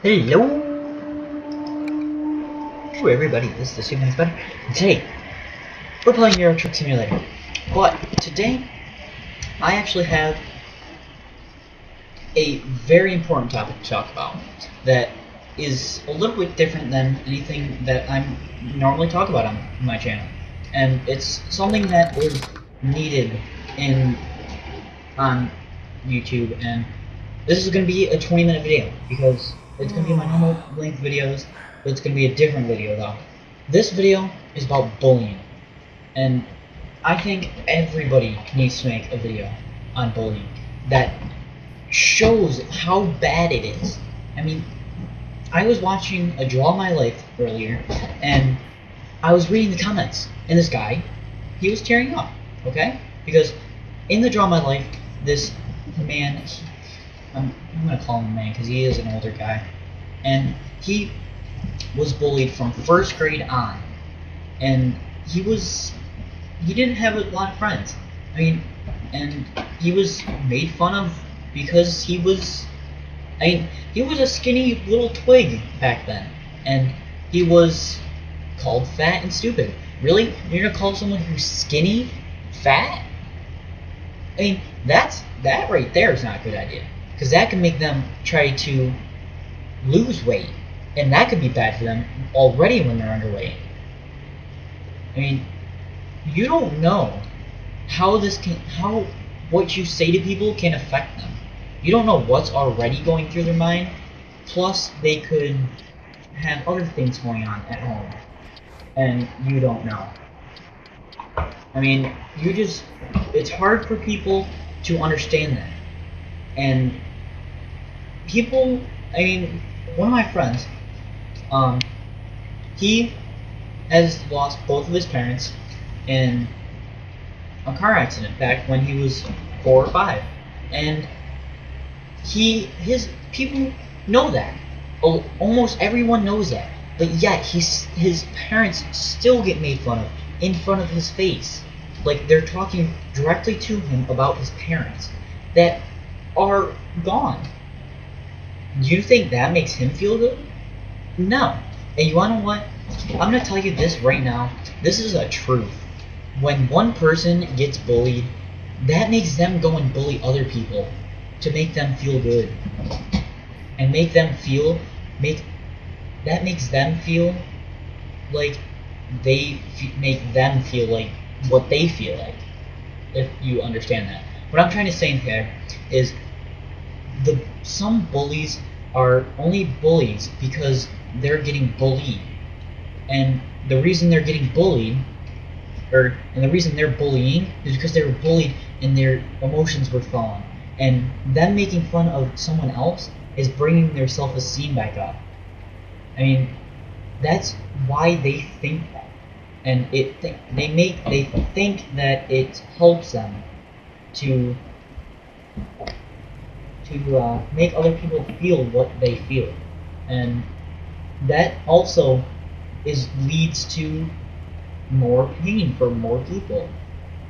Hello everybody, this is the Superman's Better. Today, we're playing Euro Truck Simulator. But today, I actually have a very important topic to talk about that is a little bit different than anything that I normally talk about on my channel. And it's something that is needed on YouTube, and this is going to be a 20-minute video because it's going to be my normal length videos, but it's going to be a different video though. This video is about bullying, and I think everybody needs to make a video on bullying that shows how bad it is. I mean, I was watching a Draw My Life earlier, and I was reading the comments, and this guy, he was tearing up, okay? Because in the Draw My Life, this man, I'm going to call him a man because he is an older guy, and he was bullied from first grade on, and he didn't have a lot of friends. I mean, and he was made fun of because he was a skinny little twig back then, and he was called fat and stupid. Really? You're gonna call someone who's skinny fat? I mean, that right there is not a good idea, because that can make them try to lose weight, and that could be bad for them already when they're underweight. I mean, you don't know how what you say to people can affect them. You don't know what's already going through their mind, plus they could have other things going on at home, and you don't know. I mean, it's hard for people to understand that. And people, I mean, one of my friends, he has lost both of his parents in a car accident back when he was 4 or 5, and his people know that. Almost everyone knows that, but yet his parents still get made fun of in front of his face. Like, they're talking directly to him about his parents that are gone. Do you think that makes him feel good? No. And you wanna know what? I'm gonna tell you this right now. This is a truth. When one person gets bullied, that makes them go and bully other people to make them feel good, and makes them feel like make them feel like what they feel like, if you understand that. What I'm trying to say here is some bullies are only bullies because they're getting bullied, and the reason they're getting bullied, and the reason they're bullying, is because they were bullied and their emotions were fallen. And them making fun of someone else is bringing their self-esteem back up. I mean, that's why they think that, and they think that it helps them to make other people feel what they feel, and that also leads to more pain for more people,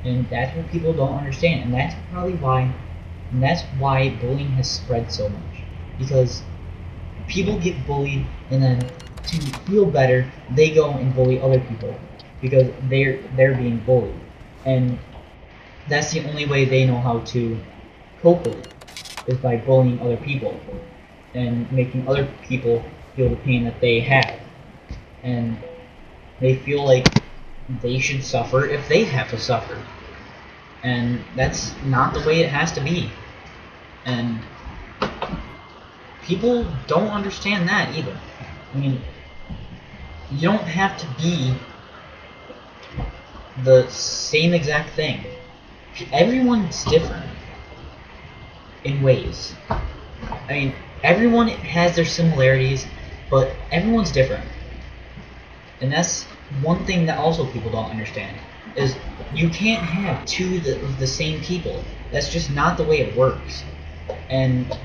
and that's what people don't understand, and that's probably why bullying has spread so much, because people get bullied, and then to feel better, they go and bully other people because they're being bullied, and that's the only way they know how to cope with it, is by bullying other people and making other people feel the pain that they have, and they feel like they should suffer if they have to suffer, and that's not the way it has to be. And people don't understand that either. I mean, you don't have to be the same exact thing. Everyone's different in ways. I mean, everyone has their similarities, but everyone's different. And that's one thing that also people don't understand, is you can't have two of the same people. That's just not the way it works. And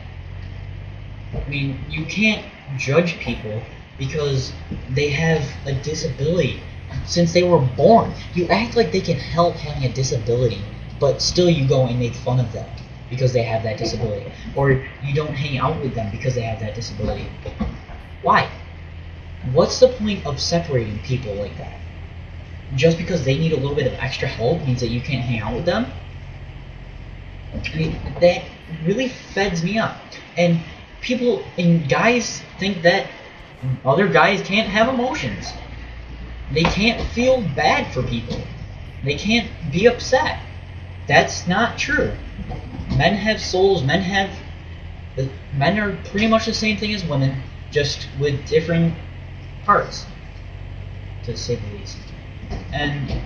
I mean, you can't judge people because they have a disability since they were born. You act like they can help having a disability, but still you go and make fun of them because they have that disability, or you don't hang out with them because they have that disability. Why? What's the point of separating people like that? Just because they need a little bit of extra help means that you can't hang out with them? I mean, that really feds me up. And people and guys think that other guys can't have emotions. They can't feel bad for people. They can't be upset. That's not true. Men have souls. Men are pretty much the same thing as women, just with different parts, to say the least. And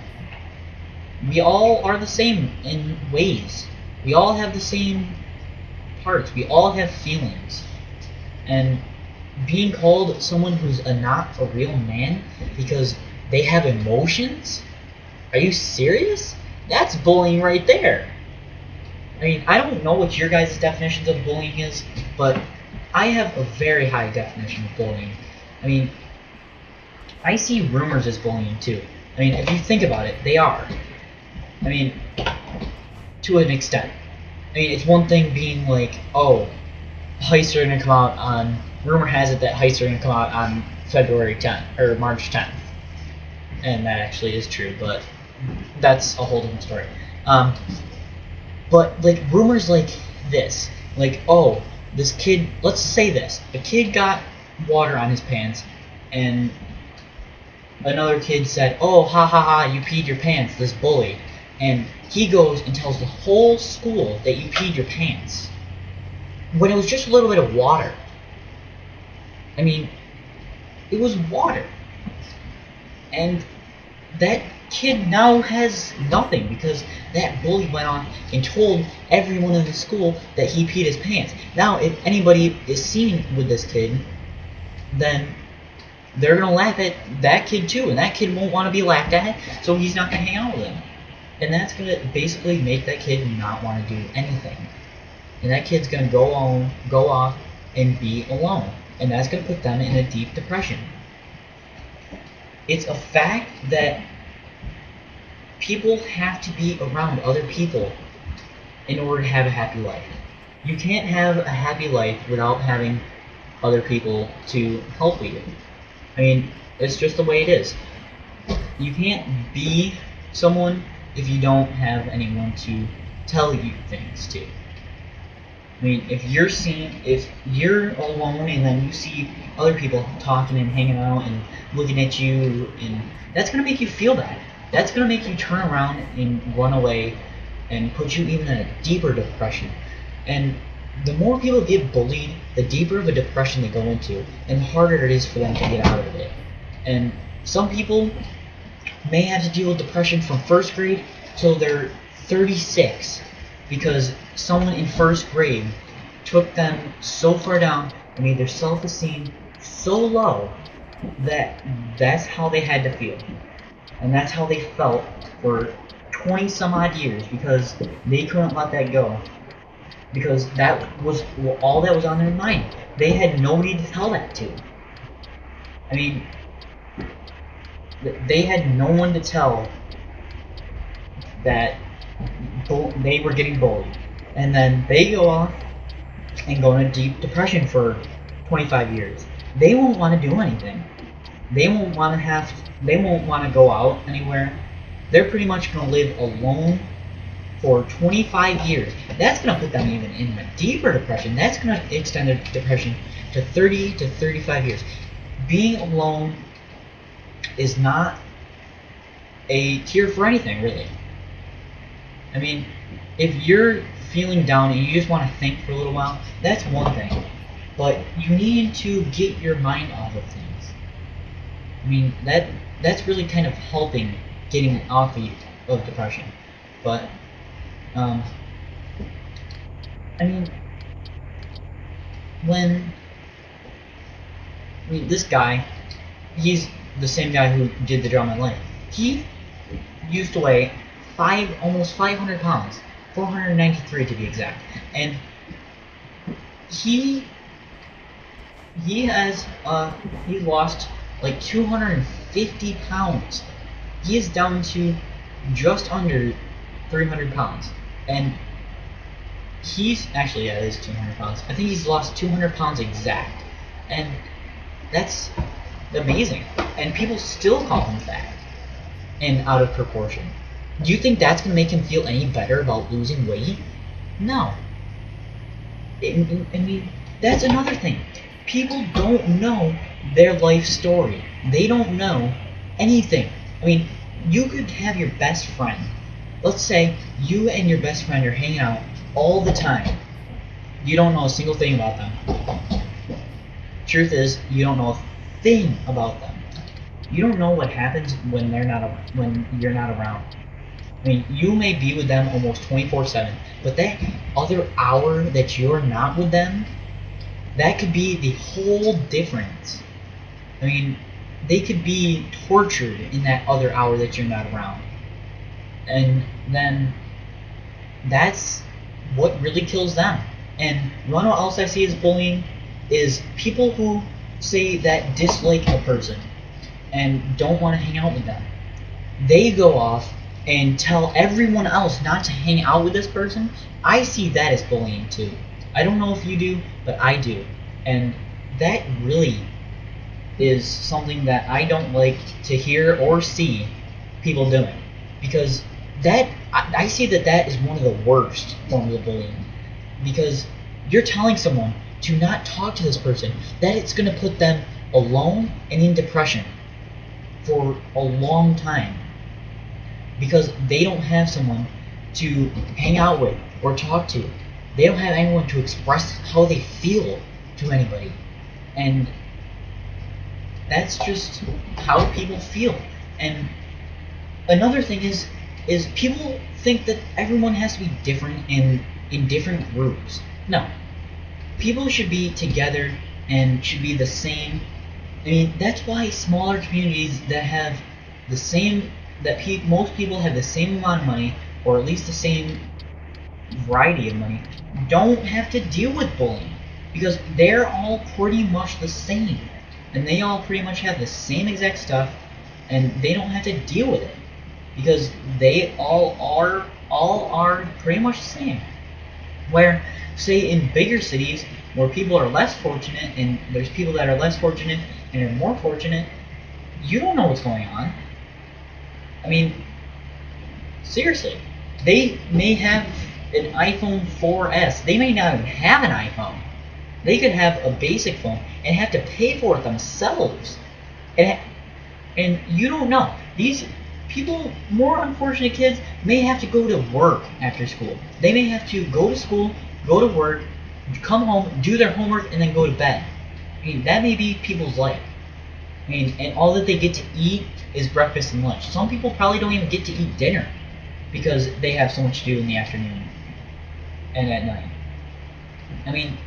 we all are the same in ways. We all have the same parts. We all have feelings. And being called someone who's not a real man because they have emotions? Are you serious? That's bullying right there. I mean, I don't know what your guys' definitions of bullying is, but I have a very high definition of bullying. I mean, I see rumors as bullying too. I mean, if you think about it, they are. I mean, to an extent. I mean, it's one thing being like, oh, heists are going to come out on, rumor has it that heists are going to come out on February 10th, or March 10th. And that actually is true, but that's a whole different story. But, like, rumors like this, like, oh, this kid, let's say this, a kid got water on his pants, and another kid said, oh, ha ha ha, you peed your pants, this bully. And he goes and tells the whole school that you peed your pants, when it was just a little bit of water. I mean, it was water. And that kid now has nothing because that bully went on and told everyone in the school that he peed his pants. Now, if anybody is seen with this kid, then they're going to laugh at that kid too, and that kid won't want to be laughed at, so he's not going to hang out with him. And that's going to basically make that kid not want to do anything. And that kid's going to go off and be alone. And that's going to put them in a deep depression. It's a fact that people have to be around other people in order to have a happy life. You can't have a happy life without having other people to help you. I mean, it's just the way it is. You can't be someone if you don't have anyone to tell you things to. I mean, if you're alone and then you see other people talking and hanging out and looking at you, and that's going to make you feel bad. That's going to make you turn around and run away and put you even in a deeper depression. And the more people get bullied, the deeper of a depression they go into, and the harder it is for them to get out of it. And some people may have to deal with depression from first grade till they're 36 because someone in first grade took them so far down and made their self-esteem so low that that's how they had to feel. And that's how they felt for 20 some odd years because they couldn't let that go. Because that was all that was on their mind. They had nobody to tell that to. I mean, they had no one to tell that they were getting bullied. And then they go off and go in a deep depression for 25 years. They won't want to do anything. They won't want to go out anywhere. They're pretty much going to live alone for 25 years. That's going to put them even in a deeper depression. That's going to extend their depression to 30 to 35 years. Being alone is not a cure for anything, really. I mean, if you're feeling down and you just want to think for a little while, that's one thing. But you need to get your mind off of things. I mean, that's really kind of helping getting off of depression. But, I mean, this guy, he's the same guy who did the drama in life. He used to weigh almost 500 pounds, 493 to be exact, and he lost like 250 pounds. He is down to just under 300 pounds, and he's actually, yeah, it is 200 pounds. I think he's lost 200 pounds exact, and That's amazing. And people still call him fat and out of proportion. Do you think that's going to make him feel any better about losing weight? No. I mean, that's another thing. People don't know their life story. They don't know anything. I mean, you could have your best friend. Let's say you and your best friend are hanging out all the time. You don't know a single thing about them. Truth is, you don't know a thing about them. You don't know what happens when you're not around. I mean, you may be with them almost 24/7, but that other hour that you're not with them, that could be the whole difference. I mean, they could be tortured in that other hour that you're not around. And then that's what really kills them. And you know what else I see as bullying? Is people who say that dislike a person and don't want to hang out with them. They go off and tell everyone else not to hang out with this person. I see that as bullying too. I don't know if you do, but I do. And that really is something that I don't like to hear or see people doing. Because that I see that is one of the worst forms of bullying. Because you're telling someone to not talk to this person, that it's going to put them alone and in depression for a long time. Because they don't have someone to hang out with or talk to. They don't have anyone to express how they feel to anybody. And that's just how people feel. And another thing is people think that everyone has to be different in different groups. No. People should be together and should be the same. I mean, that's why smaller communities that have the same, most people have the same amount of money, or at least the same variety of money, don't have to deal with bullying. Because they're all pretty much the same. And they all pretty much have the same exact stuff, and they don't have to deal with it. Because they all are pretty much the same. Where, say, in bigger cities where people are less fortunate, and there's people that are less fortunate and are more fortunate, you don't know what's going on. I mean, seriously, they may have an iPhone 4S. They may not even have an iPhone. They could have a basic phone and have to pay for it themselves. And you don't know. These people, more unfortunate kids, may have to go to work after school. They may have to go to school, go to work, come home, do their homework, and then go to bed. I mean, that may be people's life. I mean, and all that they get to eat is breakfast and lunch. Some people probably don't even get to eat dinner because they have so much to do in the afternoon and at night. I mean,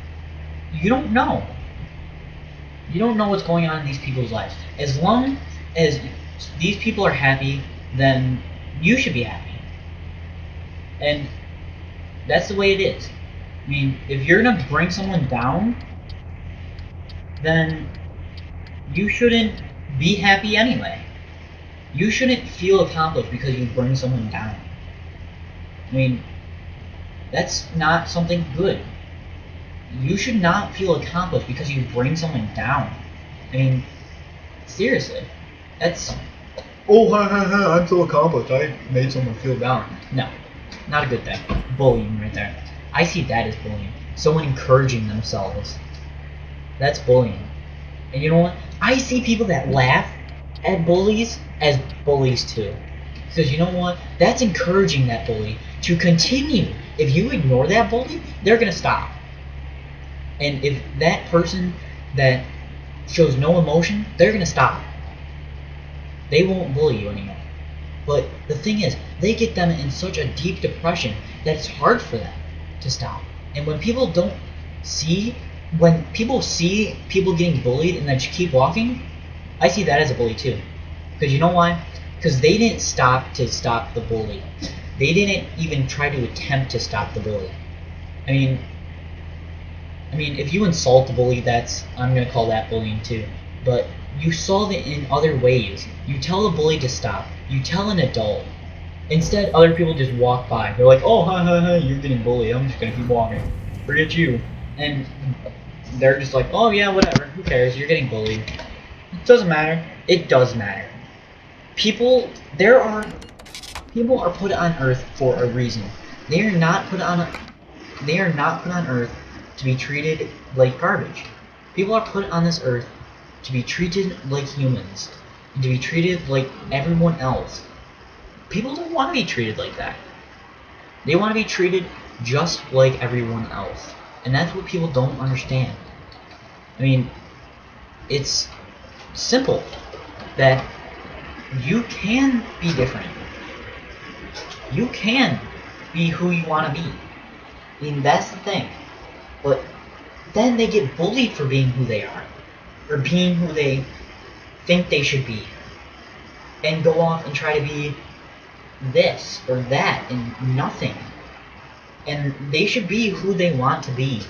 you don't know. You don't know what's going on in these people's lives. As long as these people are happy, then you should be happy. And that's the way it is. I mean, if you're gonna bring someone down, then you shouldn't be happy anyway. You shouldn't feel accomplished because you bring someone down. I mean, that's not something good. You should not feel accomplished because you bring someone down. I mean, seriously. That's, oh, I'm so accomplished, I made someone feel down. No, not a good thing. Bullying right there. I see that as bullying. Someone encouraging themselves. That's bullying. And you know what? I see people that laugh at bullies as bullies too. Because you know what? That's encouraging that bully to continue. If you ignore that bully, they're going to stop. And if that person that shows no emotion, they're going to stop. They won't bully you anymore. But the thing is, they get them in such a deep depression that it's hard for them to stop. And when people don't see, when people see people getting bullied and then just keep walking, I see that as a bully too. Because you know why? Because they didn't stop to stop the bully. They didn't even try to attempt to stop the bully. I mean, if you insult the bully, I'm going to call that bullying too. But you solve it in other ways. You tell the bully to stop. You tell an adult. Instead, other people just walk by. They're like, oh, you're getting bullied. I'm just going to keep walking. Forget you. And they're just like, oh yeah, whatever. Who cares? You're getting bullied. Doesn't matter. It does matter. People are put on Earth for a reason. They are not put on Earth to be treated like garbage. People are put on this Earth to be treated like humans, and to be treated like everyone else. People don't want to be treated like that. They want to be treated just like everyone else. And that's what people don't understand. I mean, it's simple that you can be different. You can be who you want to be. I mean, that's the thing. But then they get bullied for being who they are, or being who they think they should be, and go off and try to be this or that and nothing. And they should be who they want to be,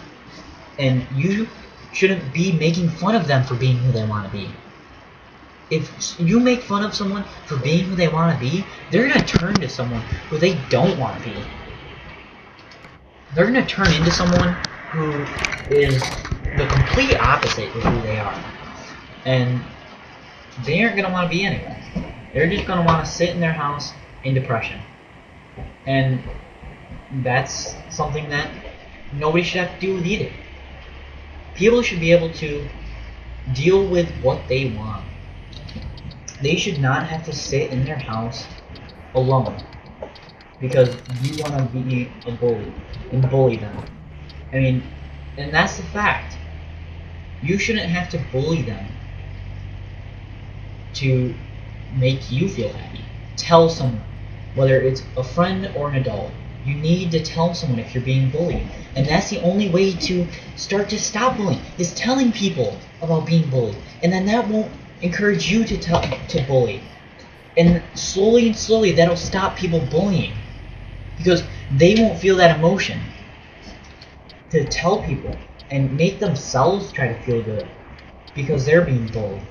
and you shouldn't be making fun of them for being who they want to be. If you make fun of someone for being who they want to be, they're going to turn to someone who they don't want to be. They're going to turn into someone who is the complete opposite of who they are. And they aren't going to want to be anyone. They're just going to want to sit in their house in depression. And that's something that nobody should have to deal with either. People should be able to deal with what they want. They should not have to sit in their house alone because you want to be a bully and bully them. I mean, and that's the fact. You shouldn't have to bully them to make you feel happy. Tell someone, whether it's a friend or an adult. You need to tell someone if you're being bullied. And that's the only way to start to stop bullying, is telling people about being bullied. And then that won't encourage you to bully. And slowly that'll stop people bullying. Because they won't feel that emotion to tell people and make themselves try to feel good because they're being bullied.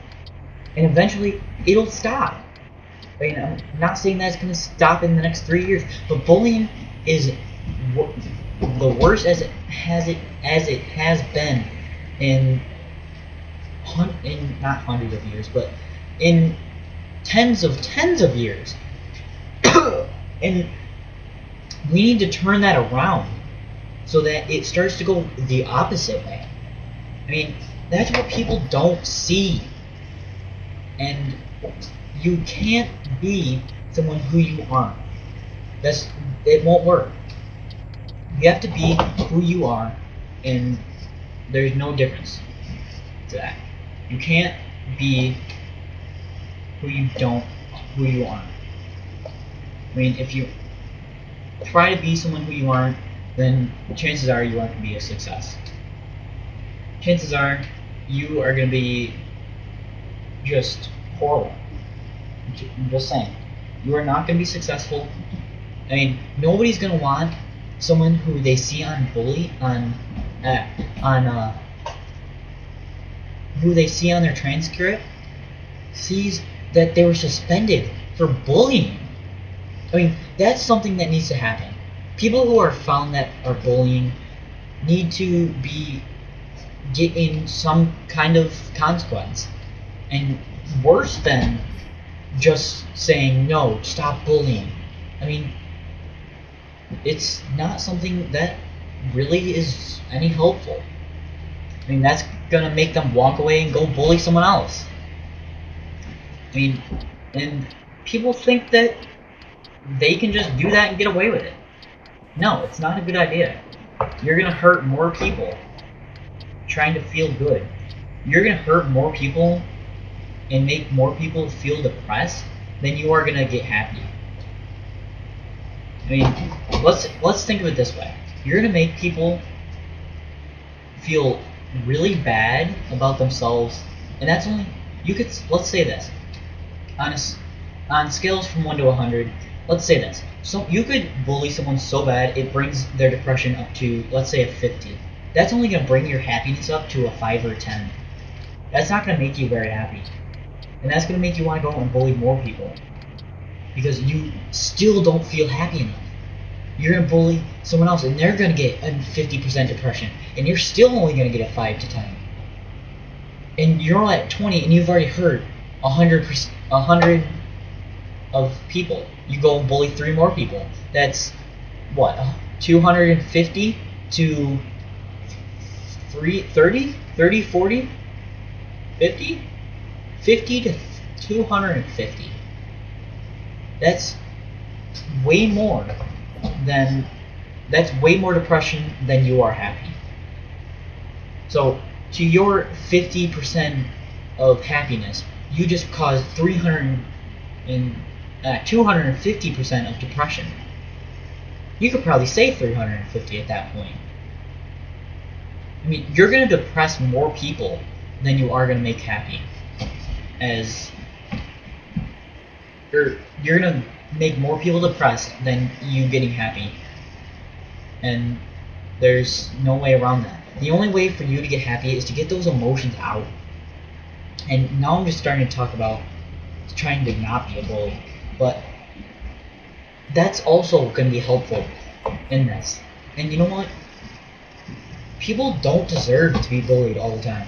And eventually it'll stop. I mean, I'm not saying that's going to stop in the next 3 years, but bullying is the worst as it has been in not hundreds of years, but in tens of years. And we need to turn that around so that it starts to go the opposite way. I mean, that's what people don't see. And you can't be someone who you aren't. It won't work. You have to be who you are, and there's no difference to that. You can't be who you aren't. I mean, if you try to be someone who you aren't, then chances are you aren't going to be a success. Chances are you are going to be just horrible. I'm just saying. You are not going to be successful. I mean, nobody's going to want someone who they see on who they see on their transcript sees that they were suspended for bullying. I mean, that's something that needs to happen. People who are found that are bullying need to be getting some kind of consequence. And worse than just saying, no, stop bullying. I mean, it's not something that really is any helpful. I mean, that's gonna make them walk away and go bully someone else. I mean, and people think that they can just do that and get away with it. No, it's not a good idea. You're gonna hurt more people trying to feel good. You're gonna hurt more people and make more people feel depressed than you are gonna get happy. I mean, let's think of it this way. You're gonna make people feel really bad about themselves, and that's only let's say this on scales from 1 to 100. Let's say this. So you could bully someone so bad it brings their depression up to, let's say, a 50. That's only gonna bring your happiness up to a 5 or a 10. That's not gonna make you very happy. And that's going to make you want to go and bully more people. Because you still don't feel happy enough. You're going to bully someone else and they're going to get a 50% depression. And you're still only going to get a 5 to 10. and you're all at 20 and you've already hurt 100 of people. You go and bully 3 more people. That's what, 250 to 30, 40, 50? 50 to 250. That's way more depression than you are happy. So to your 50% of happiness, you just caused 250% of depression. You could probably say 350 at that point. I mean, you're going to depress more people than you are going to make happy. You're going to make more people depressed than you getting happy. And there's no way around that. The only way for you to get happy is to get those emotions out. And now I'm just starting to talk about trying to not be a bully. But that's also going to be helpful in this. And you know what? People don't deserve to be bullied all the time.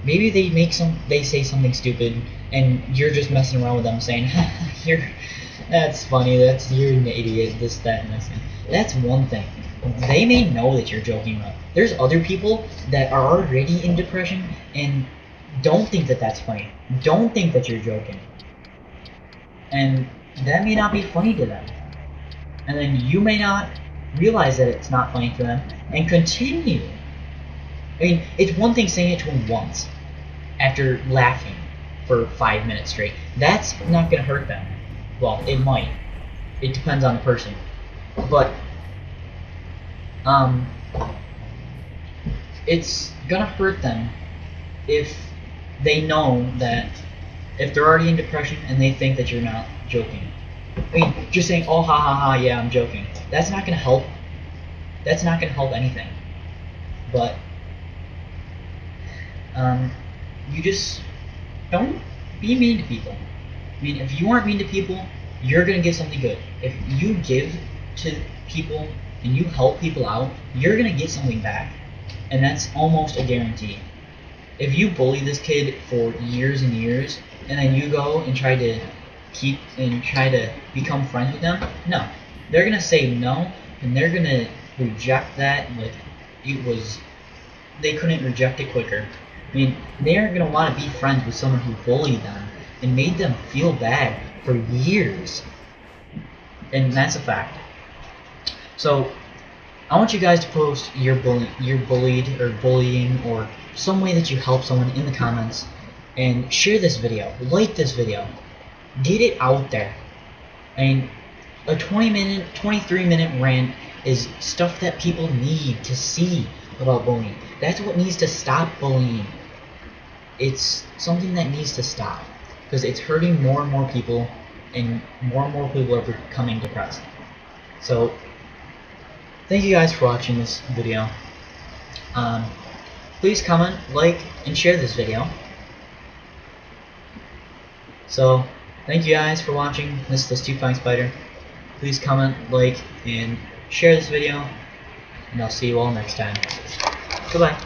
Maybe they say something stupid, and you're just messing around with them saying, that's funny, you're an idiot, this, that, and this. That's one thing. They may know that you're joking around. There's other people that are already in depression and don't think that that's funny. Don't think that you're joking. And that may not be funny to them. And then you may not realize that it's not funny to them and continue. I mean, it's one thing saying it to them once after laughing for 5 minutes straight. That's not going to hurt them. Well, it might. It depends on the person. But it's gonna hurt them if they know that, if they're already in depression and they think that you're not joking. I mean, just saying, oh, ha ha ha, yeah, I'm joking. That's not gonna help. That's not gonna help anything. But you just don't be mean to people. I mean, if you aren't mean to people, you're gonna get something good. If you give to people and you help people out, you're gonna get something back. And that's almost a guarantee. If you bully this kid for years and years, and then you go and try to become friends with them, no. They're gonna say no, and they're gonna reject that like they couldn't reject it quicker. I mean, they aren't gonna want to be friends with someone who bullied them and made them feel bad for years. And that's a fact. So I want you guys to post your bullied or bullying or some way that you help someone in the comments, and share this video, like this video, get it out there. I mean, a 23-minute rant is stuff that people need to see about bullying. That's what needs to stop bullying. It's something that needs to stop because it's hurting more and more people, and more people are becoming depressed. So thank you guys for watching this video. Please comment, like, and share this video. So thank you guys for watching. This is the Stupefying Spider. Please comment, like, and share this video, and I'll see you all next time. Goodbye.